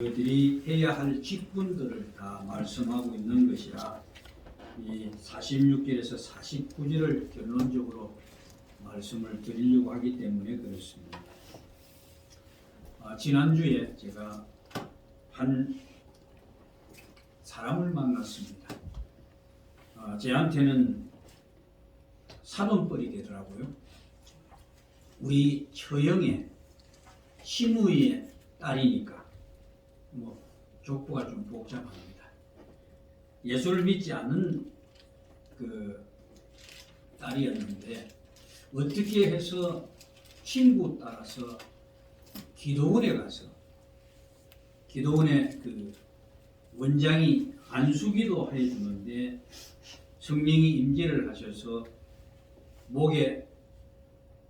그들이 해야 할 직분들을 다 말씀하고 있는 것이라 이 46절에서 49절을 결론적으로 말씀을 드리려고 하기 때문에 그렇습니다. 지난주에 제가 한 사람을 만났습니다. 제한테는 사돈뻘이 되더라고요. 우리 처형의 시누이의 딸이니까 족보가 좀 복잡합니다. 예수를 믿지 않는 그 딸이었는데 어떻게 해서 친구 따라서 기도원에 가서 기도원에 그 원장이 안수기도 해주는데 성령이 임재를 하셔서 목에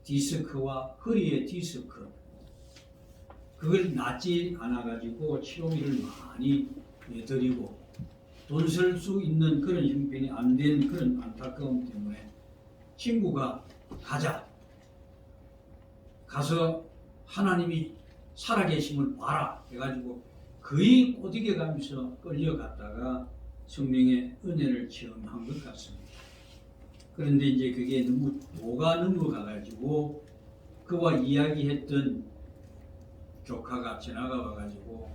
디스크와 허리에 디스크 그걸 낫지 않아가지고 치료비를 많이 드리고 돈 쓸 수 있는 그런 형편이 안 된 그런 안타까움 때문에 친구가 가서 하나님이 살아계심을 봐라 해가지고 거의 꼬디게 가면서 끌려갔다가 성령의 은혜를 체험한 것 같습니다. 그런데 이제 그게 너무 도가 넘어가가지고 그와 이야기했던 조카가 지나가 와가지고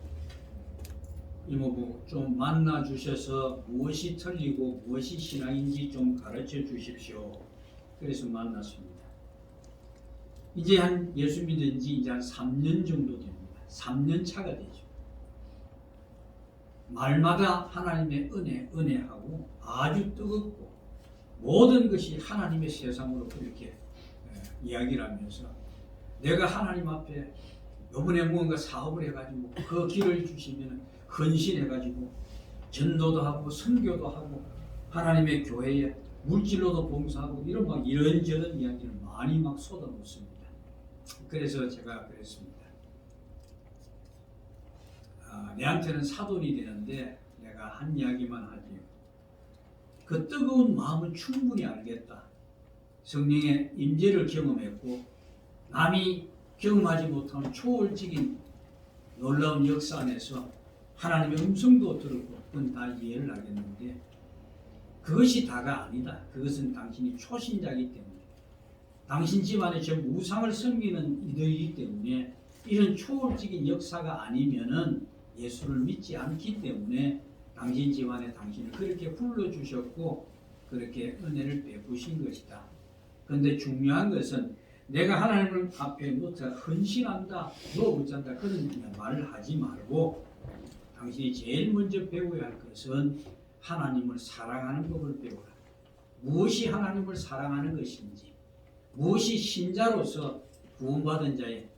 이모부 좀 만나 주셔서 무엇이 틀리고 무엇이 신앙인지 좀 가르쳐 주십시오. 그래서 만났습니다. 이제 한 예수 믿은 지 이제 한 3년 정도 됩니다. 3년 차가 되죠. 말마다 하나님의 은혜하고 아주 뜨겁고 모든 것이 하나님의 세상으로 그렇게 이야기를 하면서 내가 하나님 앞에 요번에 뭔가 사업을 해가지고 그 길을 주시면 헌신해가지고 전도도 하고 선교도 하고 하나님의 교회에 물질로도 봉사하고 이런 막 이런저런 이야기를 많이 막 쏟아놓습니다. 그래서 제가 그랬습니다. 내한테는 사돈이 되는데 내가 한 이야기만 하지요. 그 뜨거운 마음은 충분히 알겠다. 성령의 임재를 경험했고 남이 경험하지 못하는 초월적인 놀라운 역사 안에서 하나님의 음성도 들었고 그건 다 이해를 하겠는데 그것이 다가 아니다. 그것은 당신이 초신자이기 때문에 당신 집안에 전부 우상을 섬기는 이들이기 때문에 이런 초월적인 역사가 아니면은 예수를 믿지 않기 때문에 당신 집안에 당신을 그렇게 불러주셨고 그렇게 은혜를 베푸신 것이다. 그런데 중요한 것은 내가 하나님 앞에 놓쳐 헌신한다, 어쩐다 그런 말을 하지 말고 당신이 제일 먼저 배워야 할 것은 하나님을 사랑하는 법을 배워라. 무엇이 하나님을 사랑하는 것인지, 무엇이 신자로서 구원받은 자의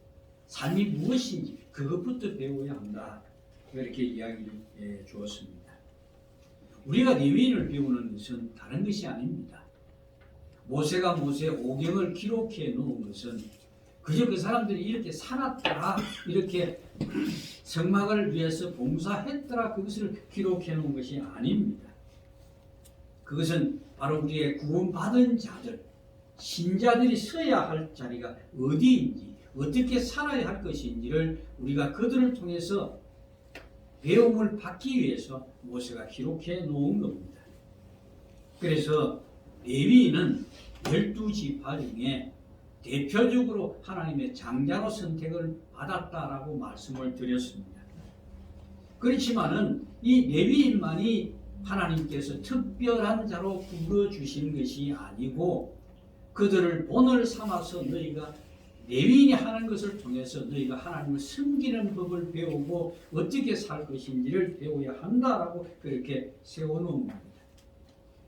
삶이 무엇인지 그것부터 배워야 한다. 이렇게 이야기를 주었습니다. 우리가 레위인을 배우는 것은 다른 것이 아닙니다. 모세가 모세 오경을 기록해 놓은 것은 그저 그 사람들이 이렇게 살았더라, 이렇게 성막을 위해서 봉사했더라 그것을 기록해 놓은 것이 아닙니다. 그것은 바로 우리의 구원받은 자들, 신자들이 서야 할 자리가 어디인지, 어떻게 살아야 할 것인지를 우리가 그들을 통해서 배움을 받기 위해서 모세가 기록해 놓은 겁니다. 그래서 레위인은 12지파 중에 대표적으로 하나님의 장자로 선택을 받았다라고 말씀을 드렸습니다. 그렇지만은 이 레위인만이 하나님께서 특별한 자로 불러주신 것이 아니고 그들을 본을 삼아서 너희가 레위인이 하는 것을 통해서 너희가 하나님을 섬기는 법을 배우고 어떻게 살 것인지를 배워야 한다라고 그렇게 세워놓은 겁니다.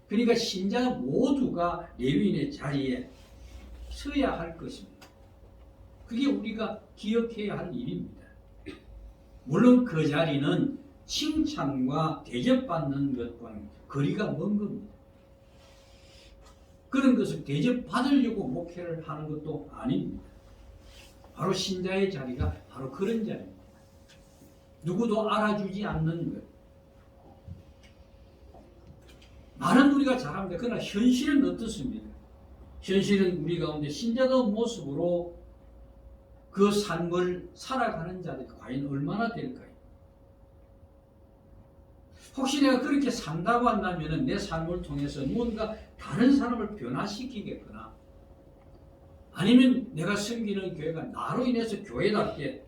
그러니까 신자 모두가 레위인의 자리에 서야 할 것입니다. 그게 우리가 기억해야 할 일입니다. 물론 그 자리는 칭찬과 대접받는 것과는 거리가 먼 겁니다. 그런 것을 대접받으려고 목회를 하는 것도 아닙니다. 바로 신자의 자리가 바로 그런 자리입니다. 누구도 알아주지 않는 것. 말은 우리가 잘합니다. 그러나 현실은 어떻습니까? 현실은 우리 가운데 신자다운 모습으로 그 삶을 살아가는 자들이 과연 얼마나 될까요? 혹시 내가 그렇게 산다고 한다면 내 삶을 통해서 무언가 다른 사람을 변화시키겠거나 아니면 내가 섬기는 교회가 나로 인해서 교회답게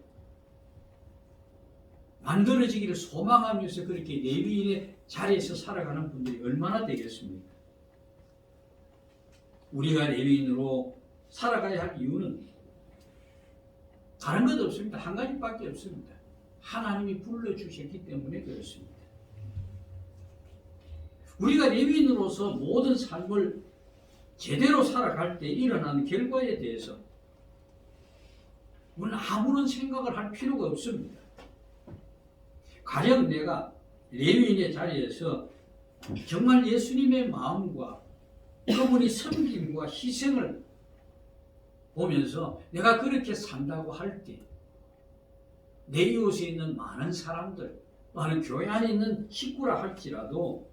만들어지기를 소망하면서 그렇게 레위인의 자리에서 살아가는 분들이 얼마나 되겠습니까? 우리가 레위인으로 살아가야 할 이유는 다른 것 없습니다. 한 가지밖에 없습니다. 하나님이 불러주셨기 때문에 그렇습니다. 우리가 레위인으로서 모든 삶을 제대로 살아갈 때 일어나는 결과에 대해서 우리는 아무런 생각을 할 필요가 없습니다. 가령 내가 레위인의 자리에서 정말 예수님의 마음과 그분이 섬김과 희생을 보면서 내가 그렇게 산다고 할 때 내 이웃에 있는 많은 사람들, 많은 교회 안에 있는 식구라 할지라도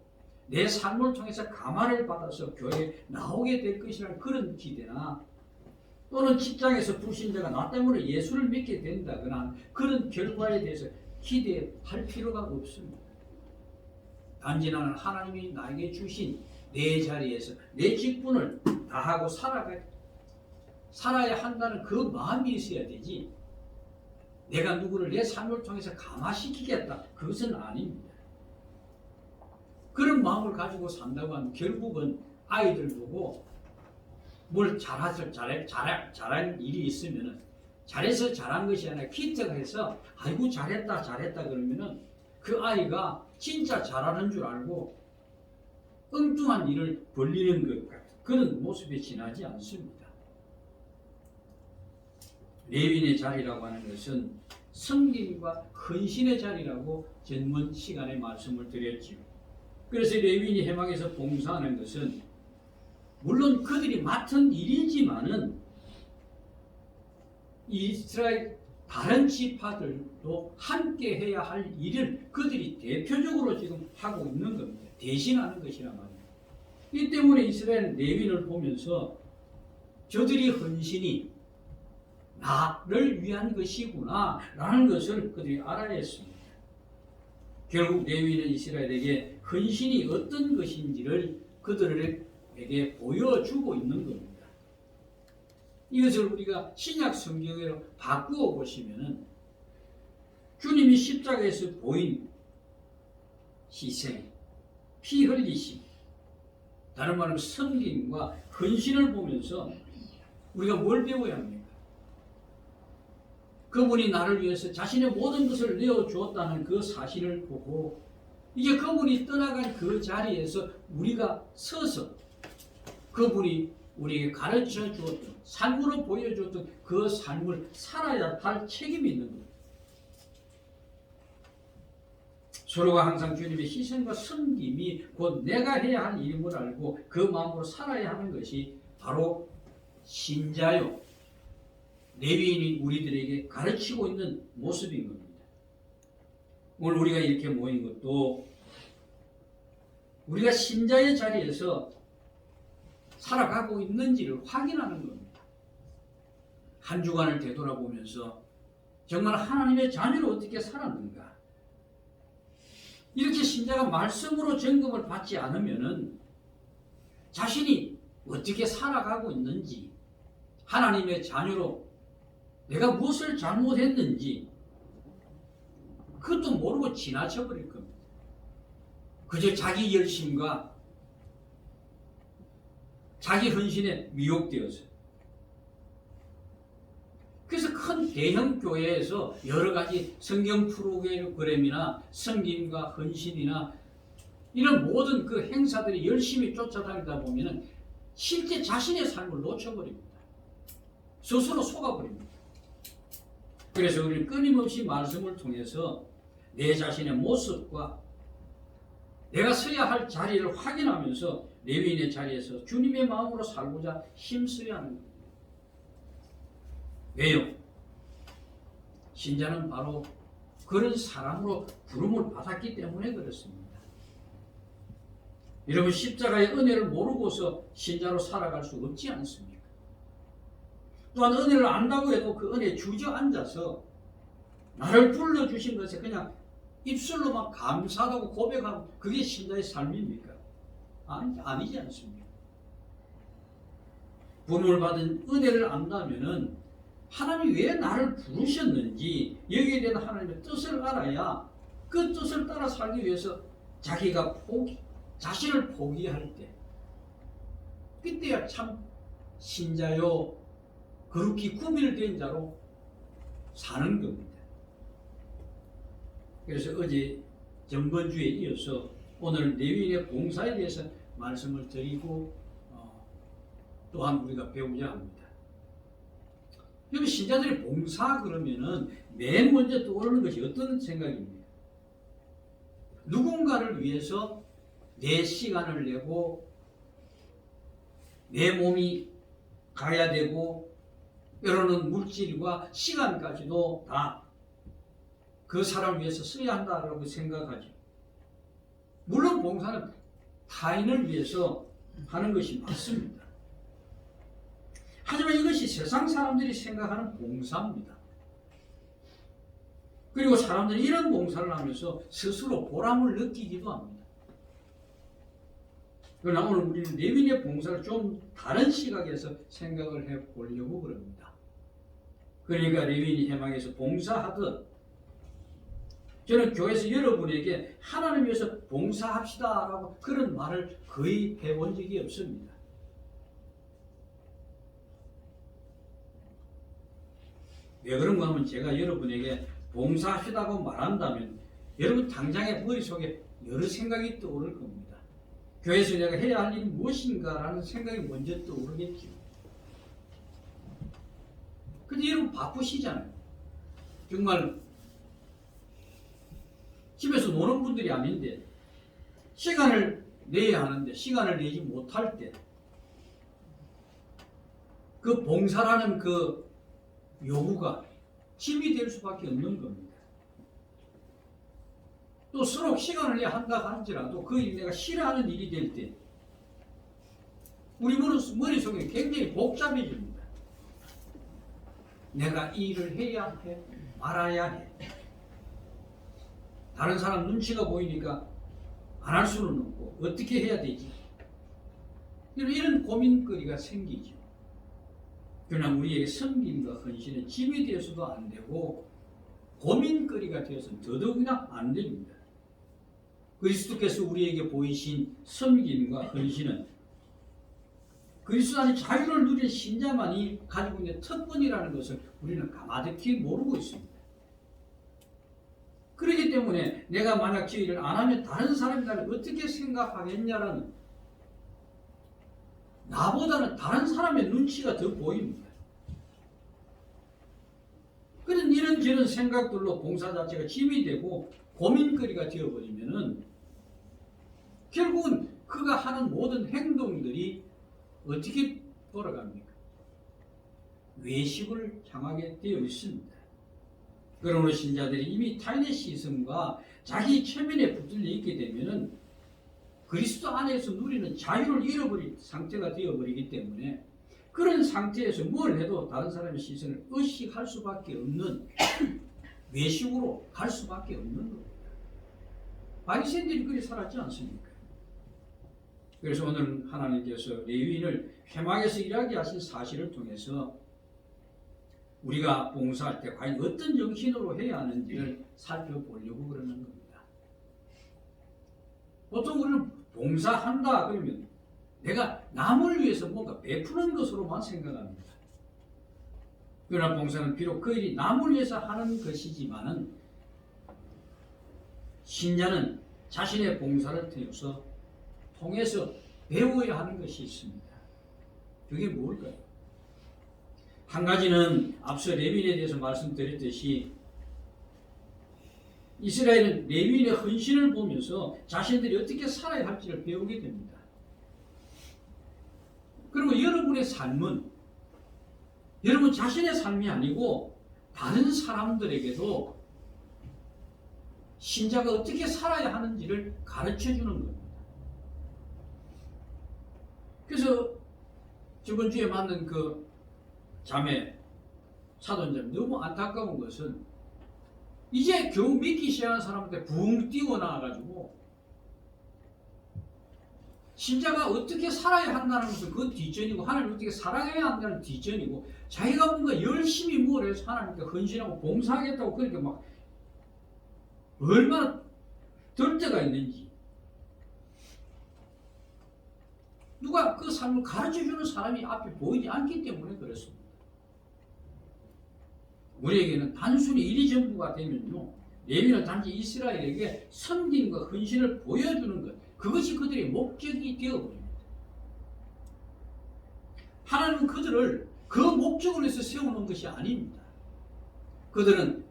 내 삶을 통해서 감화를 받아서 교회에 나오게 될 것이라는 그런 기대나 또는 직장에서 불신자가 나 때문에 예수를 믿게 된다거나 그런 결과에 대해서 기대할 필요가 없습니다. 단지 나는 하나님이 나에게 주신 내 자리에서 내 직분을 다하고 살아야 한다는 그 마음이 있어야 되지, 내가 누구를 내 삶을 통해서 감화시키겠다, 그것은 아닙니다. 그런 마음을 가지고 산다고 하면 결국은 아이들 보고 뭘 잘한 일이 있으면은 잘해서 잘한 것이 아니라 기특해서 아이고 잘했다 그러면은 그 아이가 진짜 잘하는 줄 알고 엉뚱한 일을 벌리는 것 같은 그런 모습에 지나지 않습니다. 레위인의 자리라고 하는 것은 섬김과 헌신의 자리라고 전문 시간에 말씀을 드렸지요. 그래서 레위인이 회막에서 봉사하는 것은 물론 그들이 맡은 일이지만은 이스라엘 다른 지파들도 함께 해야 할 일을 그들이 대표적으로 지금 하고 있는 겁니다. 대신하는 것이란 말이에요. 이 때문에 이스라엘 레위인을 보면서 저들이 헌신이 나를 위한 것이구나 라는 것을 그들이 알아야 했습니다. 결국 레위인은 이스라엘에게 헌신이 어떤 것인지를 그들에게 보여주고 있는 겁니다. 이것을 우리가 신약 성경으로 바꾸어 보시면은 주님이 십자가에서 보인 희생, 피 흘리심, 다른 말로 섬김과 헌신을 보면서 우리가 뭘 배워야 합니까? 그분이 나를 위해서 자신의 모든 것을 내어주었다는 그 사실을 보고 이제 그분이 떠나간 그 자리에서 우리가 서서 그분이 우리에게 가르쳐 주었던, 삶으로 보여주었던 그 삶을 살아야 할 책임이 있는 겁니다. 서로가 항상 주님의 희생과 섬김이 곧 내가 해야 할 일임을 알고 그 마음으로 살아야 하는 것이 바로 신자요, 레위인이 우리들에게 가르치고 있는 모습인 겁니다. 오늘 우리가 이렇게 모인 것도 우리가 신자의 자리에서 살아가고 있는지를 확인하는 겁니다. 한 주간을 되돌아보면서 정말 하나님의 자녀로 어떻게 살았는가? 이렇게 신자가 말씀으로 점검을 받지 않으면은 자신이 어떻게 살아가고 있는지, 하나님의 자녀로 내가 무엇을 잘못했는지 그것도 모르고 지나쳐 버릴 겁니다. 그저 자기 열심과 자기 헌신에 미혹되어서. 그래서 큰 대형 교회에서 여러 가지 성경 프로그램이나 섬김과 헌신이나 이런 모든 그 행사들이 열심히 쫓아다니다 보면은 실제 자신의 삶을 놓쳐버립니다. 스스로 속아버립니다. 그래서 우리는 끊임없이 말씀을 통해서 내 자신의 모습과 내가 서야 할 자리를 확인하면서 레위인의 자리에서 주님의 마음으로 살고자 힘써야 하는 겁니다. 왜요? 신자는 바로 그런 사람으로 부름을 받았기 때문에 그렇습니다. 여러분, 십자가의 은혜를 모르고서 신자로 살아갈 수 없지 않습니까? 또한 은혜를 안다고 해도 그 은혜에 주저앉아서 나를 불러주신 것에 그냥 입술로 막 감사하다고 고백하고 그게 신자의 삶입니까? 아니지 않습니까? 부름을 받은 은혜를 안다면은 하나님이 왜 나를 부르셨는지 여기에 대한 하나님의 뜻을 알아야 그 뜻을 따라 살기 위해서 자기가 자신을 포기할 때 그때야 참 신자요 거룩히 구별된 자로 사는 겁니다. 그래서 어제 전번주에 이어서 오늘 레위인의 봉사에 대해서 말씀을 드리고 또한 우리가 배우자 합니다. 여기 신자들의 봉사 그러면은 맨 먼저 떠오르는 것이 어떤 생각입니까? 누군가를 위해서 내 시간을 내고 내 몸이 가야 되고 여러는 물질과 시간까지도 다 그 사람을 위해서 써야 한다라고 생각하죠. 물론 봉사는 타인을 위해서 하는 것이 맞습니다. 하지만 이것이 세상 사람들이 생각하는 봉사입니다. 그리고 사람들이 이런 봉사를 하면서 스스로 보람을 느끼기도 합니다. 그러나 오늘 우리는 레위인의 봉사를 좀 다른 시각에서 생각을 해보려고 그럽니다. 그러니까 레위인이 해망에서 봉사하듯 저는 교회에서 여러분에게 하나님 위해서 봉사합시다라고 그런 말을 거의 해본 적이 없습니다. 왜 그런가 하면 제가 여러분에게 봉사합시다고 말한다면 여러분 당장에 머릿속에 여러 생각이 떠오를 겁니다. 교회에서 내가 해야 할 일이 무엇인가라는 생각이 먼저 떠오르겠죠. 근데 여러분 바쁘시잖아요. 정말 집에서 노는 분들이 아닌데 시간을 내야 하는데 시간을 내지 못할 때 그 봉사라는 그 요구가 짐이 될 수밖에 없는 겁니다. 또 서로 시간을 내야 한다 할지라도 그 일이 내가 싫어하는 일이 될 때 우리 머릿속에 굉장히 복잡해집니다. 내가 이 일을 해야 해 말아야 해. 다른 사람 눈치가 보이니까 안 할 수는 없고 어떻게 해야 되지? 이런 고민거리가 생기죠. 그러나 우리에게 섬김과 헌신은 짐이 되어서도 안 되고 고민거리가 되어서는 더더욱이나 안 됩니다. 그리스도께서 우리에게 보이신 섬김과 헌신은 그리스도 안에 자유를 누린 신자만이 가지고 있는 특권이라는 것을 우리는 가마득히 모르고 있습니다. 그렇기 때문에 내가 만약 저 일을 안 하면 다른 사람이 나를 어떻게 생각하겠냐라는 나보다는 다른 사람의 눈치가 더 보입니다. 그런 이런저런 생각들로 봉사 자체가 짐이 되고 고민거리가 되어버리면은 결국은 그가 하는 모든 행동들이 어떻게 돌아갑니까? 외식을 향하게 되어 있습니다. 그러므로 신자들이 이미 타인의 시선과 자기 체면에 붙들려 있게 되면은 그리스도 안에서 누리는 자유를 잃어버린 상태가 되어버리기 때문에 그런 상태에서 뭘 해도 다른 사람의 시선을 의식할 수밖에 없는 외식으로 갈 수밖에 없는 겁니다. 바리새인들이 그리 살았지 않습니까? 그래서 오늘 하나님께서 레위인을 회막에서 일하게 하신 사실을 통해서 우리가 봉사할 때 과연 어떤 정신으로 해야 하는지를 살펴보려고 그러는 겁니다. 보통 우리는 봉사한다 그러면 내가 남을 위해서 뭔가 베푸는 것으로만 생각합니다. 그러나 봉사는 비록 그 일이 남을 위해서 하는 것이지만은 신자는 자신의 봉사를 통해서 배워야 하는 것이 있습니다. 그게 뭘까요? 한 가지는 앞서 레위인에 대해서 말씀드렸듯이 이스라엘은 레위인의 헌신을 보면서 자신들이 어떻게 살아야 할지를 배우게 됩니다. 그리고 여러분의 삶은 여러분 자신의 삶이 아니고 다른 사람들에게도 신자가 어떻게 살아야 하는지를 가르쳐주는 겁니다. 그래서 저번 주에 만난 그 자매 사돈자매 너무 안타까운 것은 이제 겨우 믿기 시작한 사람한테 붕 뛰어나와가지고 신자가 어떻게 살아야 한다는 것은 그 뒷전이고 하나님 어떻게 사랑해야 한다는 뒷전이고 자기가 뭔가 열심히 뭘 해서 하나님께 헌신하고 봉사하겠다고 그렇게 막 얼마나 들 때가 있는지 누가 그 삶을 가르쳐주는 사람이 앞에 보이지 않기 때문에 그렇습니다. 우리에게는 단순히 일이 전부가 되면요 레위는 단지 이스라엘에게 섬김과 헌신을 보여주는 것 그것이 그들의 목적이 되어버립니다. 하나님은 그들을 그 목적을 위해서 세우는 것이 아닙니다. 그들은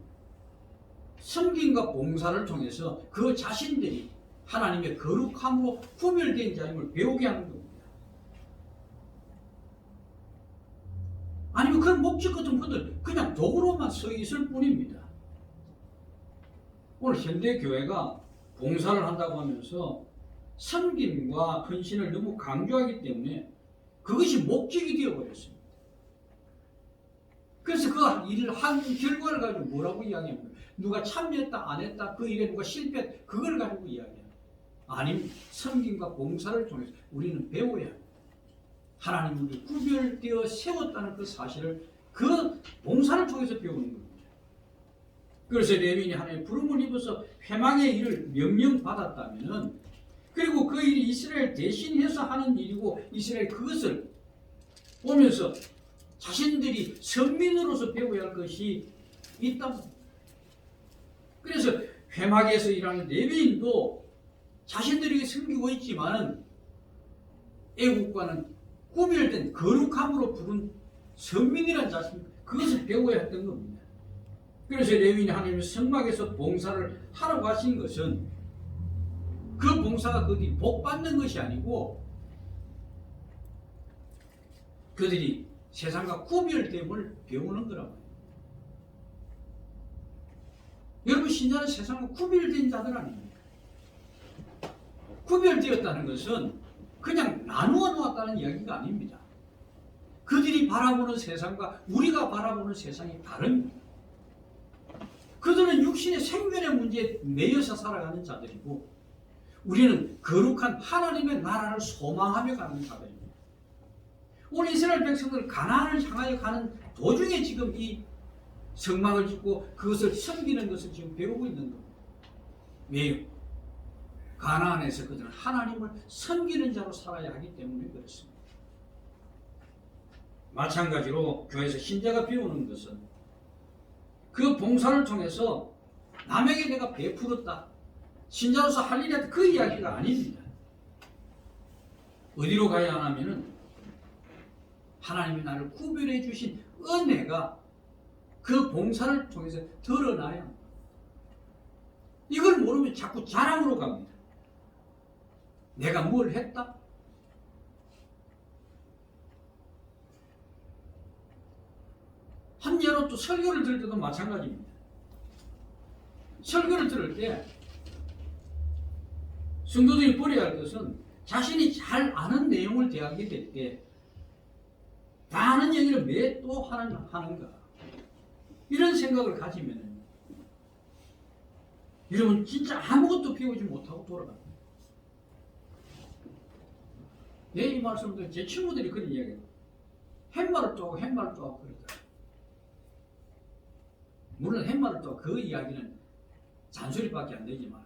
섬김과 봉사를 통해서 그 자신들이 하나님의 거룩함으로 구별된 자임을 배우게 하는 겁니다. 아니면 그런 목적 같은 그들 그냥 도구로만 서 있을 뿐입니다. 오늘 현대 교회가 봉사를 한다고 하면서 섬김과 헌신을 너무 강조하기 때문에 그것이 목적이 되어버렸습니다. 그래서 그 일을 한 결과를 가지고 뭐라고 이야기합니까? 누가 참여했다 안 했다 그 일에 누가 실패했다 그걸 가지고 이야기합니다. 아니면 섬김과 봉사를 통해서 우리는 배워야 합니다. 하나님이 구별되어 세웠다는 그 사실을 그 봉사를 통해서 배우는 겁니다. 그래서 레위인이 하나님의 부름을 입어서 회망의 일을 명령받았다면 그리고 그 일이 이스라엘 대신해서 하는 일이고 이스라엘 그것을 보면서 자신들이 선민으로서 배워야 할 것이 있다고. 그래서 회막에서 일하는 레위인도 자신들에게 섬기고 있지만 애국과는 구별된 거룩함으로 부른 선민이라는 자신 그것을 배워야 했던 겁니다. 그래서 레위인이 하나님의 성막에서 봉사를 하라고 하신 것은 그 봉사가 그들이 복 받는 것이 아니고 그들이 세상과 구별됨을 배우는 거라고. 여러분 신자는 세상과 구별된 자들 아닙니까? 구별되었다는 것은 그냥 나누어 놓았다는 이야기가 아닙니다. 그들이 바라보는 세상과 우리가 바라보는 세상이 다릅니다. 그들은 육신의 생존의 문제에 매여서 살아가는 자들이고 우리는 거룩한 하나님의 나라를 소망하며 가는 자들입니다. 오늘 이스라엘 백성들 가나안을 향하여 가는 도중에 지금 이 성막을 짓고 그것을 섬기는 것을 지금 배우고 있는 겁니다. 왜요? 가나안에서 그들은 하나님을 섬기는 자로 살아야 하기 때문에 그렇습니다. 마찬가지로 교회에서 신자가 배우는 것은 그 봉사를 통해서 남에게 내가 베풀었다. 신자로서 할 일이 그 이야기가 아닙니다. 어디로 가야 하냐면은 하나님이 나를 구별해 주신 은혜가 그 봉사를 통해서 드러나야 합니다. 이걸 모르면 자꾸 자랑으로 갑니다. 내가 뭘 했다? 한 예로 또 설교를 들을 때도 마찬가지입니다. 설교를 들을 때 성도들이 버려야 할 것은 자신이 잘 아는 내용을 대하게 될 때 다 아는 얘기를 왜 또 하는가 이런 생각을 가지면 여러분 진짜 아무것도 배우지 못하고 돌아갑니다. 이 말씀들 제 친구들이 그런 이야기해요. 팻말을 쪼고 팻말을 쪼고 그러더라고요. 물론 팻말을 쪼고 그 이야기는 잔소리밖에 안 되지만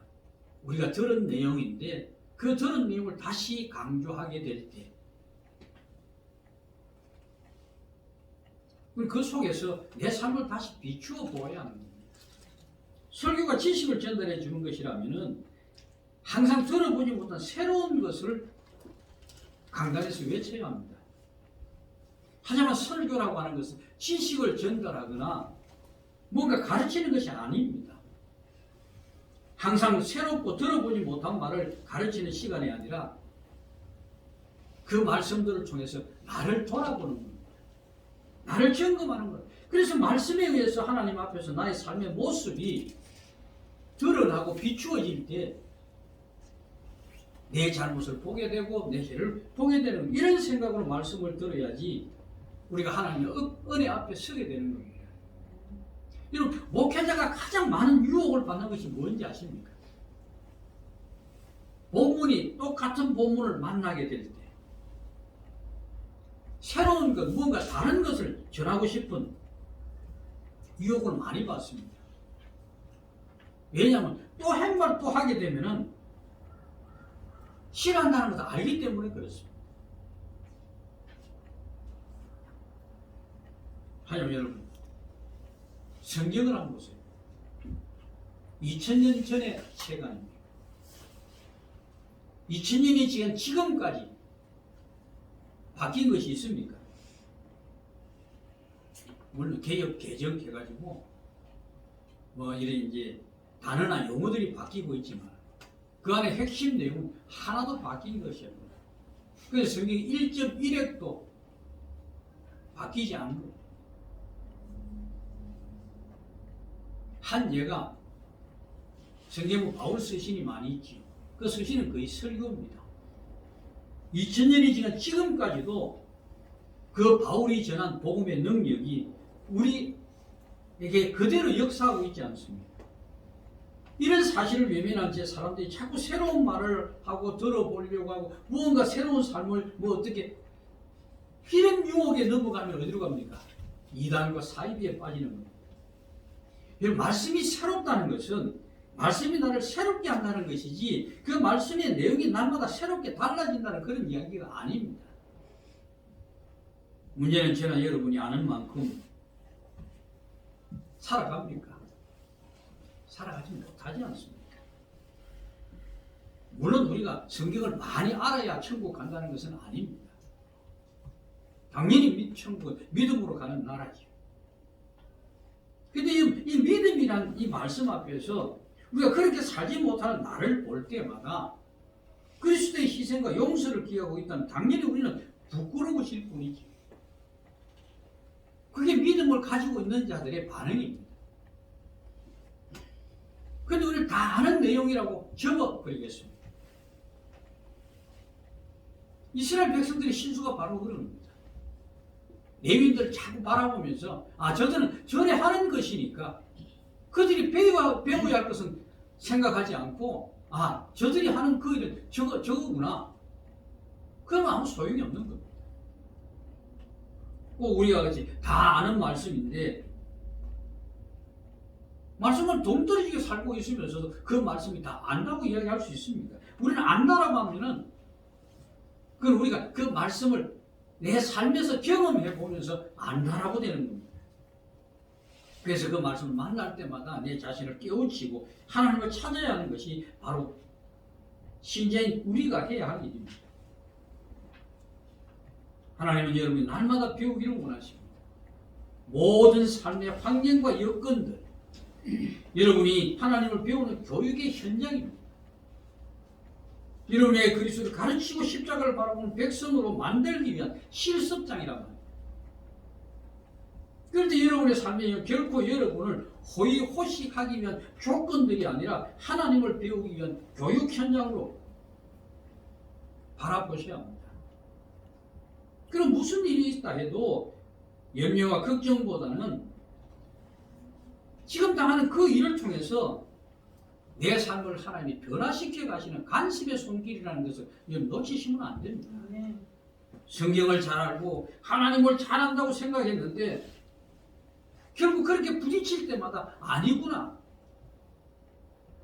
우리가 들은 내용인데 그 들은 내용을 다시 강조하게 될 때 그 속에서 내 삶을 다시 비추어 보아야 하는 겁니다. 설교가 지식을 전달해 주는 것이라면 항상 들어보지 못한 새로운 것을 강단에서 외쳐야 합니다. 하지만 설교라고 하는 것은 지식을 전달하거나 뭔가 가르치는 것이 아닙니다. 항상 새롭고 들어보지 못한 말을 가르치는 시간이 아니라 그 말씀들을 통해서 나를 돌아보는 겁니다. 나를 점검하는 거예요. 그래서 말씀에 의해서 하나님 앞에서 나의 삶의 모습이 드러나고 비추어질 때 내 잘못을 보게 되고 내 죄를 보게 되는 이런 생각으로 말씀을 들어야지 우리가 하나님의 은혜 앞에 서게 되는 겁니다. 여러분, 목회자가 가장 많은 유혹을 받는 것이 뭔지 아십니까? 본문이 똑같은 본문을 만나게 될 때, 새로운 것, 뭔가 다른 것을 전하고 싶은 유혹을 많이 받습니다. 왜냐하면 또 한 번 또 하게 되면은 싫어한다는 것을 알기 때문에 그렇습니다. 하지만 여러분, 성경을 한번 보세요. 2000년 전의 책 아닙니까? 2000년이 지난 지금까지 바뀐 것이 있습니까? 물론 개혁 개정해가지고 뭐 이런 이제 단어나 용어들이 바뀌고 있지만 그 안에 핵심 내용은 하나도 바뀐 것이 없습니다. 그래서 성경 1.1핵도 바뀌지 않은 거예요. 한 예가 성경은 바울 서신이 많이 있지요. 그 서신은 거의 설교입니다. 2000년이 지난 지금까지도 그 바울이 전한 복음의 능력이 우리에게 그대로 역사하고 있지 않습니까? 이런 사실을 외면한 채 사람들이 자꾸 새로운 말을 하고 들어보려고 하고 무언가 새로운 삶을 뭐 어떻게 이런 유혹에 넘어가면 어디로 갑니까? 이단과 사이비에 빠지는 겁니다. 말씀이 새롭다는 것은 말씀이 나를 새롭게 한다는 것이지 그 말씀의 내용이 날마다 새롭게 달라진다는 그런 이야기가 아닙니다. 문제는 저나 여러분이 아는 만큼 살아갑니까? 살아가지 못하지 않습니까? 물론 우리가 성경을 많이 알아야 천국 간다는 것은 아닙니다. 당연히 천국은 믿음으로 가는 나라죠. 근데 이 믿음이란 이 말씀 앞에서 우리가 그렇게 살지 못하는 나를 볼 때마다 그리스도의 희생과 용서를 기하고 있다면 당연히 우리는 부끄러우실 뿐이지. 그게 믿음을 가지고 있는 자들의 반응입니다. 그런데 우리는 다 아는 내용이라고 접어버리겠습니다. 이스라엘 백성들의 신수가 바로 그런 겁니다. 레위인들을 자꾸 바라보면서 저들은 전에 하는 것이니까 그들이 배워야 할 것은 생각하지 않고 저들이 하는 그 일은 저거구나. 그러면 아무 소용이 없는 겁니다. 꼭 우리가 같이 다 아는 말씀인데 말씀을 동떨어지게 살고 있으면서도 그 말씀이 다 안다고 이야기할 수 있습니다. 우리는 안다라고 하면은 그건 우리가 그 말씀을 내 삶에서 경험해 보면서 안다라고 되는 겁니다. 그래서 그 말씀을 만날 때마다 내 자신을 깨우치고 하나님을 찾아야 하는 것이 바로 신자인 우리가 해야 할 일입니다. 하나님은 여러분이 날마다 배우기를 원하십니다. 모든 삶의 환경과 여건들 여러분이 하나님을 배우는 교육의 현장입니다. 여러분의 그리스도를 가르치고 십자가를 바라보는 백성으로 만들기 위한 실습장이란 말입니다. 그런데 여러분의 삶에 결코 여러분을 호의호식하기 위한 조건들이 아니라 하나님을 배우기 위한 교육 현장으로 바라보셔야 합니다. 그럼 무슨 일이 있다 해도 염려와 걱정보다는 지금 당하는 그 일을 통해서 내 삶을 하나님이 변화시켜 가시는 간섭의 손길이라는 것을 놓치시면 안 됩니다. 성경을 잘 알고 하나님을 잘 안다고 생각했는데 결국 그렇게 부딪힐 때마다 아니구나.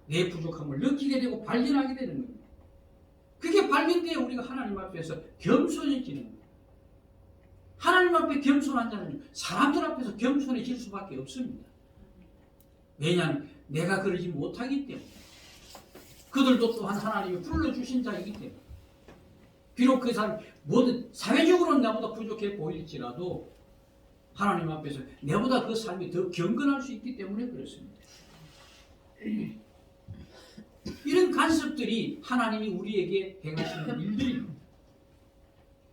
내 부족함을 느끼게 되고 발견하게 되는 겁니다. 그게 발견되어 우리가 하나님 앞에서 겸손해지는 겁니다. 하나님 앞에 겸손한 자는 사람들 앞에서 겸손해질 수밖에 없습니다. 왜냐하면 내가 그러지 못하기 때문에 그들도 또한 하나님이 불러주신 자이기 때문에 비록 그 사람 모든 사회적으로는 나보다 부족해 보일지라도 하나님 앞에서 내보다 그 삶이 더 경건할 수 있기 때문에 그렇습니다. 이런 간섭들이 하나님이 우리에게 행하시는 일들입니다.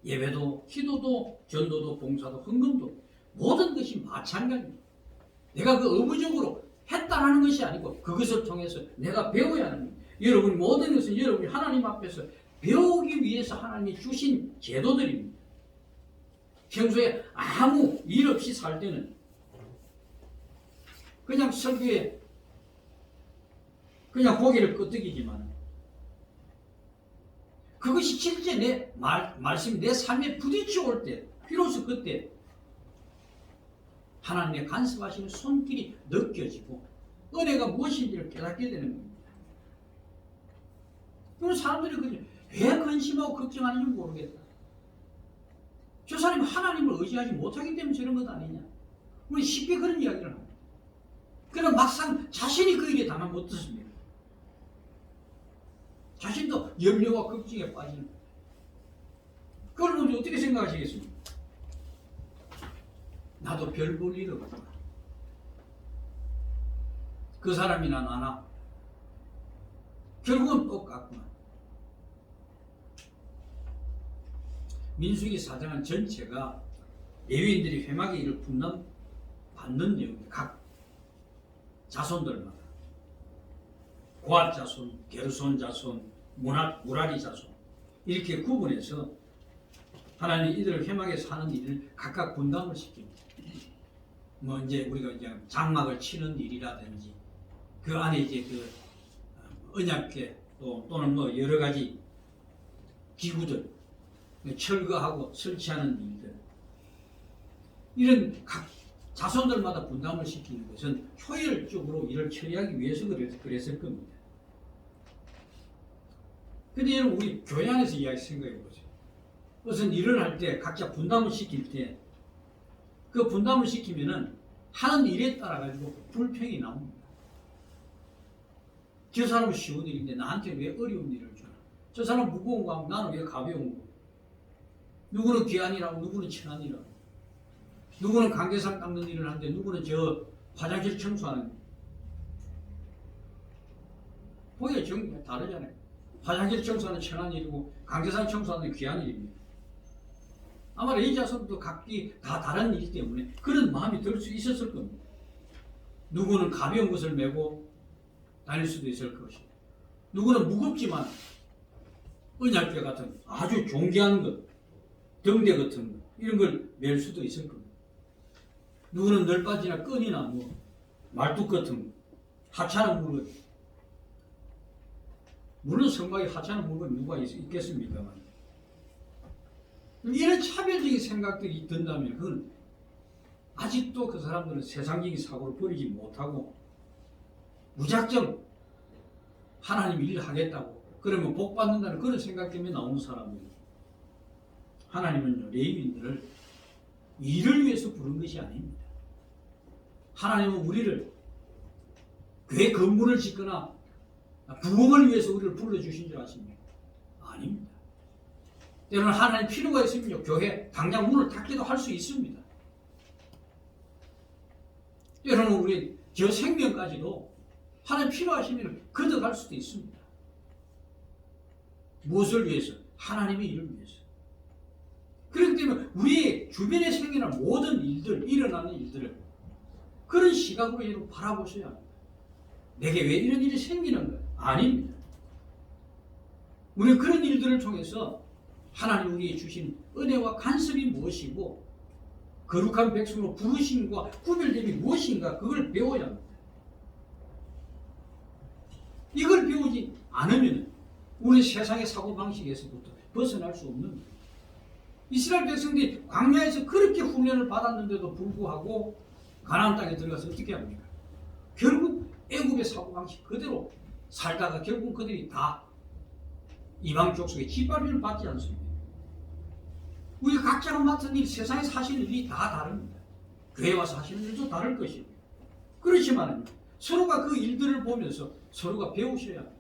예배도 기도도 전도도 봉사도 헌금도 모든 것이 마찬가지입니다. 내가 그 의무적으로 했다라는 것이 아니고 그것을 통해서 내가 배워야 하는 겁니다. 여러분 모든 것은 여러분이 하나님 앞에서 배우기 위해서 하나님이 주신 제도들입니다. 평소에 아무 일 없이 살 때는 그냥 설교에 그냥 고개를 끄덕이지만 그것이 실제 내 말씀이 내 삶에 부딪혀 올 때 비로소 그때 하나님의 간섭하시는 손길이 느껴지고 은혜가 무엇인지를 깨닫게 되는 겁니다. 그런 사람들이 왜 근심하고 걱정하는지 모르겠다. 저 사람이 하나님을 의지하지 못하기 때문에 저런 것 아니냐. 우리 쉽게 그런 이야기를 합니다. 그러나 막상 자신이 그 일에 당하면 어떻습니까? 자신도 염려와 걱정에 빠지는 거예요. 그걸 보면 어떻게 생각하시겠습니까? 나도 별 볼 일 없구나. 그 사람이나 나나 결국은 똑같구나. 민수기 4장은 전체가 레위인들이 회막의 일을 분담받는 내용입니다. 각 자손들마다 고핫 자손, 게르손 자손, 무라리 자손 이렇게 구분해서 하나님 이들 회막에 사는 일을 각각 분담을 시킵니다. 뭐 이제 우리가 이제 장막을 치는 일이라든지 그 안에 이제 그 언약궤 또는 뭐 여러 가지 기구들 철거하고 설치하는 일들 이런 각 자손들마다 분담을 시키는 것은 효율적으로 일을 처리하기 위해서 그랬을 겁니다. 근데 여러분 우리 교회 안에서 이야기 생각해 보세요. 무슨 일을 할 때 각자 분담을 시킬 때 그 분담을 시키면은 하는 일에 따라 가지고 불평이 나옵니다. 저 사람은 쉬운 일인데 나한테 왜 어려운 일을 주나? 저 사람 무거운 거 하면 나는 왜 가벼운 거? 누구는 귀한 일하고 누구는 천한 일하고 누구는 강계상 닦는 일을 하는데 누구는 저 화장실 청소하는 거. 보기가 정 다르잖아요. 화장실 청소하는 천한 일이고 강계상 청소하는 귀한 일입니다. 아마 레위 자손도 각기 다 다른 일 때문에 그런 마음이 들 수 있었을 겁니다. 누구는 가벼운 것을 메고 다닐 수도 있을 것이고 누구는 무겁지만 언약궤 같은 아주 존귀한 것, 등대 같은 것 이런 걸 멜 수도 있을 겁니다. 누구는 널빠지나 끈이나 뭐 말뚝 같은 거, 하찮은 물건 물론 성막에 하찮은 물건 누가 있겠습니까만 이런 차별적인 생각들이 든다면 그건 아직도 그 사람들은 세상적인 사고를 버리지 못하고 무작정 하나님 일을 하겠다고 그러면 복 받는다는 그런 생각 때문에 나오는 사람들이 하나님은요 레위인들을 일을 위해서 부른 것이 아닙니다. 하나님은 우리를 교회 건물을 짓거나 부흥을 위해서 우리를 불러주신 줄 아십니까? 아닙니다. 때로는 하나님 필요가 있으면요 교회 당장 문을 닫기도 할 수 있습니다. 때로는 우리 저 생명까지도 하나님 필요하시면 걷어갈 수도 있습니다. 무엇을 위해서? 하나님의 일을 위해서. 그렇기 때문에 우리 주변에 생기는 모든 일들, 일어나는 일들을 그런 시각으로 여러분 바라보셔야 합니다. 내게 왜 이런 일이 생기는 거야? 아닙니다. 우리는 그런 일들을 통해서 하나님 우리에게 주신 은혜와 간섭이 무엇이고 거룩한 백성으로 부르심과 구별됨이 무엇인가 그걸 배워야 합니다. 이걸 배우지 않으면 우리 세상의 사고방식에서부터 벗어날 수 없는 거예요. 이스라엘 백성들이 광야에서 그렇게 훈련을 받았는데도 불구하고 가나안 땅에 들어가서 어떻게 합니까? 결국 애굽의 사고방식 그대로 살다가 결국 그들이 다 이방 족속의 짓밟이를 받지 않습니다. 우리 각자가 맡은 일, 세상에서 하시는 일이 다 다릅니다. 교회 와서 하시는 일도 다를 것이고 그렇지만 서로가 그 일들을 보면서 서로가 배우셔야 합니다.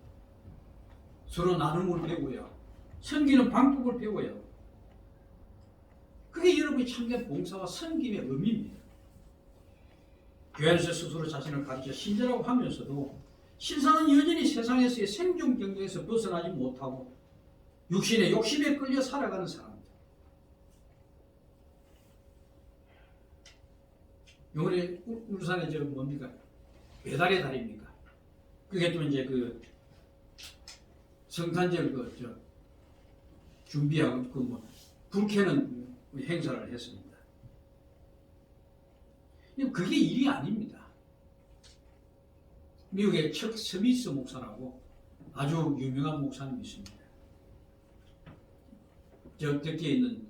서로 나눔을 배워야 하고 섬기는 방법을 배워야 하고 그게 여러분이 참된 봉사와 섬김의 의미입니다. 교회 안에서 스스로 자신을 가르쳐 신자라고 하면서도 신사는 여전히 세상에서의 생존 경쟁에서 벗어나지 못하고 육신의 욕심에 끌려 살아가는 사람들. 요번에 울산에 저 뭡니까? 배달의 달입니까? 그게 또 이제 그 성탄절 준비하고 그 뭐 불 켜는 행사를 했습니다. 그게 일이 아닙니다. 미국의 척 스미스 목사라고 아주 유명한 목사님이 있습니다. 저 덕기에 있는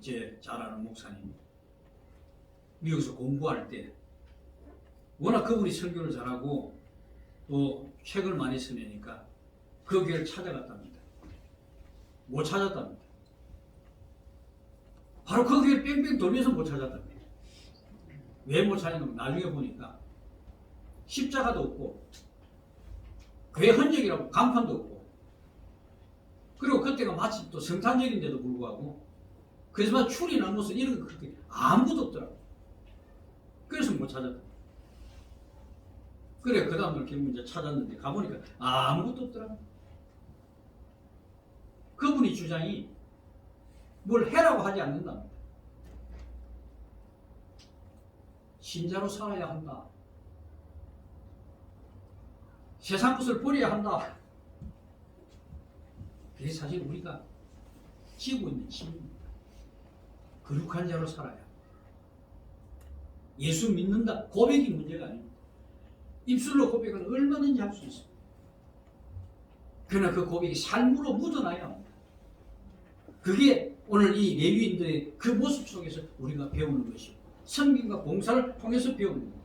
제 잘 아는 목사님. 미국에서 공부할 때 워낙 그분이 설교를 잘하고 또 책을 많이 쓰니까 그 교회를 찾아갔답니다. 못 찾았답니다. 바로 그 교회 뺑뺑 돌면서 못 찾았답니다. 왜 못 찾았냐면 나중에 보니까 십자가도 없고 교회 흔적이라고 간판도 없고, 그리고 그때가 마침 또 성탄절인데도 불구하고 그래서 추리 나무서 이런 거 그렇게 아무것도 없더라고. 그래서 못 찾았다. 그래 그 다음날 결국 이제 찾았는데 가보니까 아무것도 없더라고. 그분이 주장이 뭘 해라고 하지 않는답니다. 신자로 살아야 한다. 세상 것을 버려야 한다. 그게 사실 우리가 지고 있는 짐입니다. 거룩한 자로 살아야 합니다. 예수 믿는다. 고백이 문제가 아닙니다. 입술로 고백은 얼마든지 할 수 있습니다. 그러나 그 고백이 삶으로 묻어나야 합니다. 그게 오늘 이 레위인들의 그 모습 속에서 우리가 배우는 것이고 섬김과 봉사를 통해서 배우는 겁니다.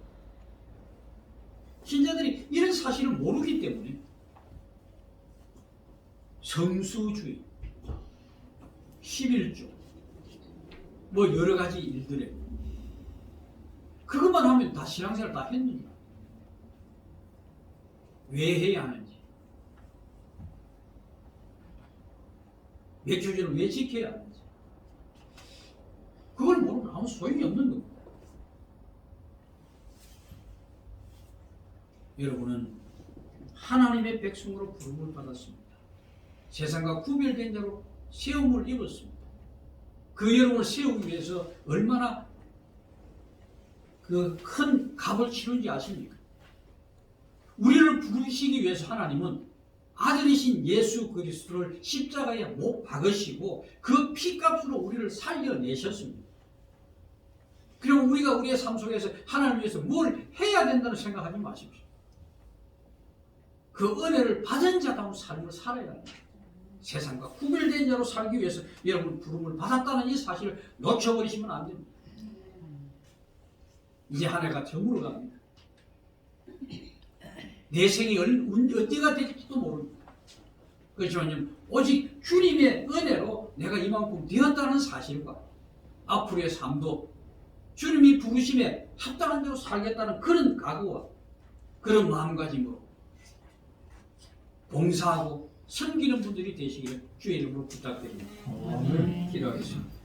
신자들이 이런 사실을 모르기 때문에 성수주의, 11조, 뭐 여러 가지 일들에 그것만 하면 다 신앙생활 다 했는가? 왜 해야 하는지, 맥주주는 왜 지켜야 하는지, 그걸 모르면 아무 소용이 없는 겁니다. 여러분은 하나님의 백성으로 부름을 받았습니다. 세상과 구별된 자로 세움을 입었습니다. 그 여러분을 세우기 위해서 얼마나 그 큰 값을 치른지 아십니까? 우리를 부르시기 위해서 하나님은 아들이신 예수 그리스도를 십자가에 못 박으시고 그 피값으로 우리를 살려내셨습니다. 그리고 우리가 우리의 삶 속에서 하나님을 위해서 뭘 해야 된다는 생각하지 마십시오. 그 은혜를 받은 자다운 삶을 살아야 합니다. 세상과 구별된 자로 살기 위해서 여러분 부름을 받았다는 이 사실을 놓쳐버리시면 안 됩니다. 이제 한 해가 저물어 갑니다. 내 생이 언제가 될지도 모릅니다. 그렇지만 오직 주님의 은혜로 내가 이만큼 되었다는 사실과 앞으로의 삶도 주님이 부르심에 합당한 대로 살겠다는 그런 각오와 그런 마음가짐으로 봉사하고 섬기는 분들이 되시기를 주의 이름으로 부탁드립니다. 기도하겠습니다.